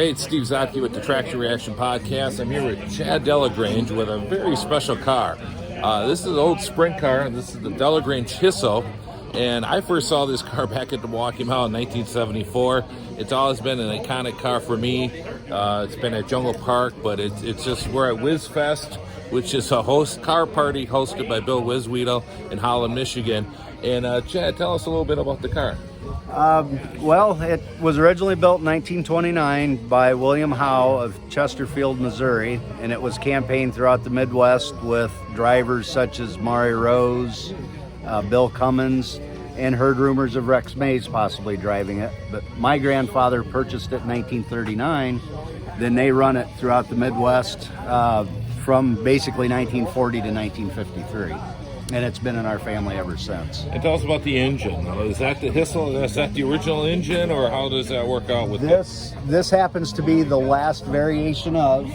Hey, it's Steve Zotke with the Traction Reaction Podcast. I'm here with Chad Delagrange with a very special car. This is an old sprint car. This is the Delagrange Hisso. And I first saw this car back at the Milwaukee Mall in 1974. It's always been an iconic car for me. It's been at Jungle Park, but it's just, we're at Wizfest, which is a car party hosted by Bill Wiswedel in Holland, Michigan. And Chad, tell us a little bit about the car. Well, it was originally built in 1929 by William Howe of Chesterfield, Missouri, and it was campaigned throughout the Midwest with drivers such as Maury Rose, Bill Cummins, and heard rumors of Rex Mays possibly driving it. But my grandfather purchased it in 1939. Then they run it throughout the Midwest from basically 1940 to 1953. And it's been in our family ever since. And tell us about the engine. Is that the Hisso? Is that the original engine, or how does that work out with this? This happens to be the last variation of.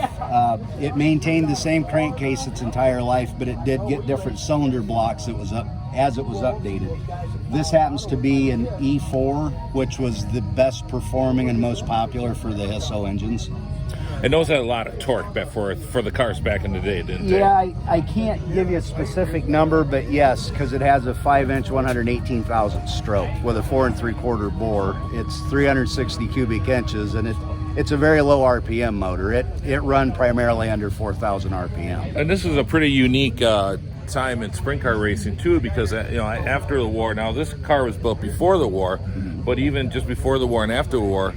It maintained the same crankcase its entire life, but it did get different cylinder blocks. It was updated. This happens to be an E4, which was the best performing and most popular for the Hisso engines. And those had a lot of torque for the cars back in the day, didn't they? Yeah, I can't give you a specific number, but yes, because it has a 5-inch 118,000 stroke with a 4 3/4 bore. It's 360 cubic inches, and it's a very low RPM motor. It run primarily under 4,000 RPM. And this is a pretty unique time in sprint car racing too, because after the war. Now this car was built before the war, but even just before the war and after the war,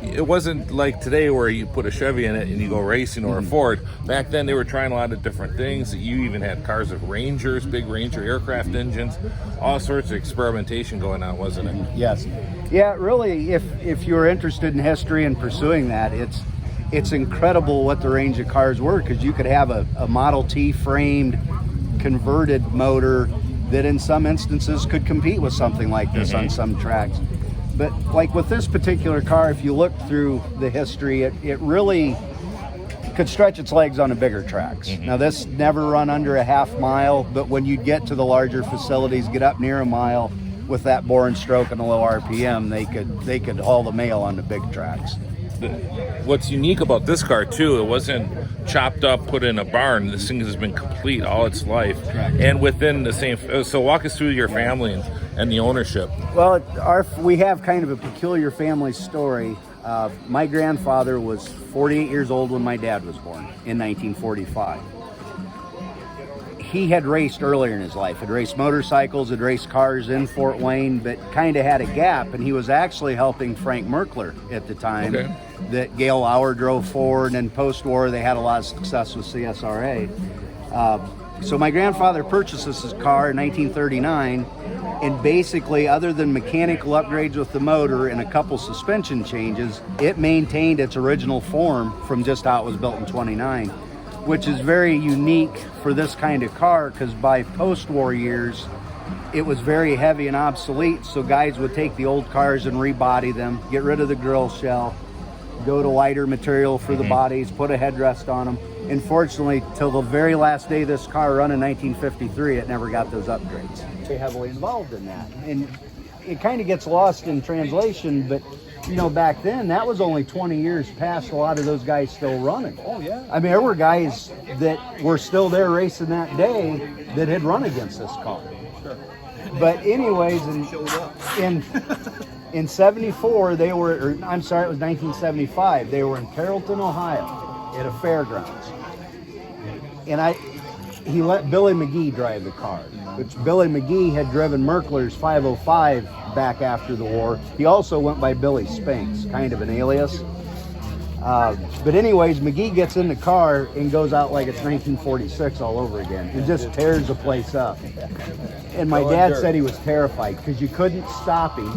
it wasn't like today where you put a Chevy in it and you go racing, or a Ford. Back then they were trying a lot of different things. You even had cars with Rangers, big Ranger aircraft engines, all sorts of experimentation going on, wasn't it? Yes. Yeah, really, if you're interested in history and pursuing that, it's incredible what the range of cars were, because you could have a Model T framed converted motor that in some instances could compete with something like this on some tracks. But like with this particular car, if you look through the history, it really could stretch its legs on the bigger tracks. Now this never run under a half mile, but when you get to the larger facilities, get up near a mile with that bore and stroke and a low RPM, they could haul the mail on the big tracks. What's unique about this car too, it wasn't chopped up, put in a barn. This thing has been complete all its life. Correct. And within the same. So walk us through your family and the ownership. Well, we have kind of a peculiar family story. My grandfather was 48 years old when my dad was born in 1945. He had raced earlier in his life, had raced motorcycles, had raced cars in Fort Wayne, but kind of had a gap, and he was actually helping Frank Merkler at the time that Gail Lauer drove Ford, and post-war they had a lot of success with CSRA. So my grandfather purchases his car in 1939, and basically, other than mechanical upgrades with the motor and a couple suspension changes, it maintained its original form from just how it was built in 29. Which is very unique for this kind of car, because by post-war years, it was very heavy and obsolete, so guys would take the old cars and rebody them, get rid of the grill shell, go to lighter material for the bodies, put a headrest on them. Unfortunately, till the very last day this car run in 1953, it never got those upgrades. Very heavily involved in that. And it kind of gets lost in translation, but back then, that was only 20 years past a lot of those guys still running. Oh, yeah. I mean, there were guys that were still there racing that day that had run against this car. Sure. But anyways, in 74, they were, or I'm sorry, it was 1975. They were in Carrollton, Ohio at a fairgrounds. And he let Billy McGee drive the car, which Billy McGee had driven Merkler's 505 back after the war. He also went by Billy Spinks, kind of an alias. But anyways, McGee gets in the car and goes out like it's 1946 all over again. He just tears the place up. And my dad said he was terrified because you couldn't stop him.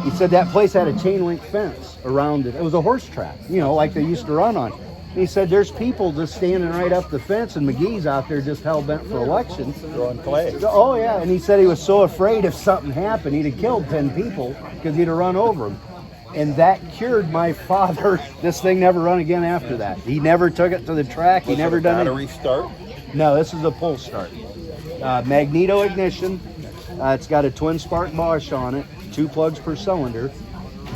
He said that place had a chain link fence around it. It was a horse track, like they used to run on. He said there's people just standing right up the fence, and McGee's out there just hell-bent for election. Throwing clay. Oh, yeah, and he said he was so afraid if something happened, he'd have killed 10 people because he'd have run over them. And that cured my father. This thing never run again after that. He never took it to the track. He never done it. Battery start? No, this is a pull start. Magneto ignition. It's got a twin spark Bosch on it, 2 plugs per cylinder.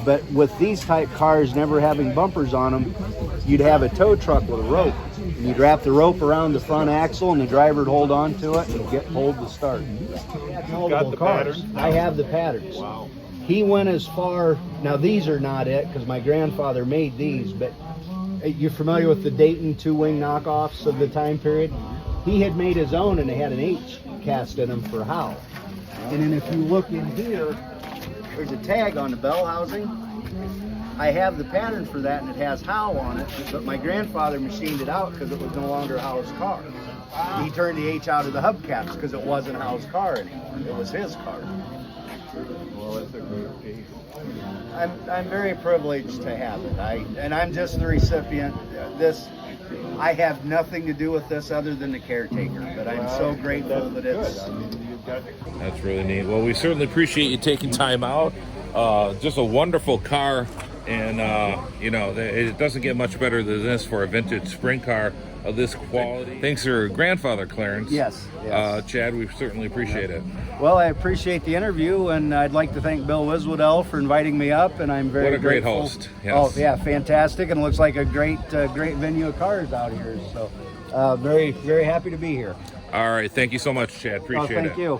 But with these type cars never having bumpers on them, you'd have a tow truck with a rope. And you'd wrap the rope around the front axle and the driver would hold on to it and get pulled to start. Got the pattern? I have the patterns. Wow. He went as far, now these are not it because my grandfather made these, but you're familiar with the Dayton two-wing knockoffs of the time period? He had made his own and they had an H cast in them for Howe. And then if you look in here, there's a tag on the bell housing. I have the pattern for that and it has Howe on it, but my grandfather machined it out because it was no longer Howe's car. He turned the H out of the hubcaps because it wasn't Howe's car anymore. It was his car. Well, that's a great piece. I'm very privileged to have it. And I'm just the recipient. I have nothing to do with this other than the caretaker, but I'm so grateful that it's... Good. I mean, you've got That's really neat. Well, we certainly appreciate you taking time out. Just a wonderful car, and you know, it doesn't get much better than this for a vintage sprint car of this quality. Thanks to your grandfather, Clarence. Yes. Chad, we certainly appreciate it. Well, I appreciate the interview, and I'd like to thank Bill Wiswedel for inviting me up, and I'm very What a great grateful. host. Yes. Oh, yeah, fantastic, and it looks like a great venue of cars out here. So very, very happy to be here. All right. Thank you so much, Chad. Appreciate it. Thank you.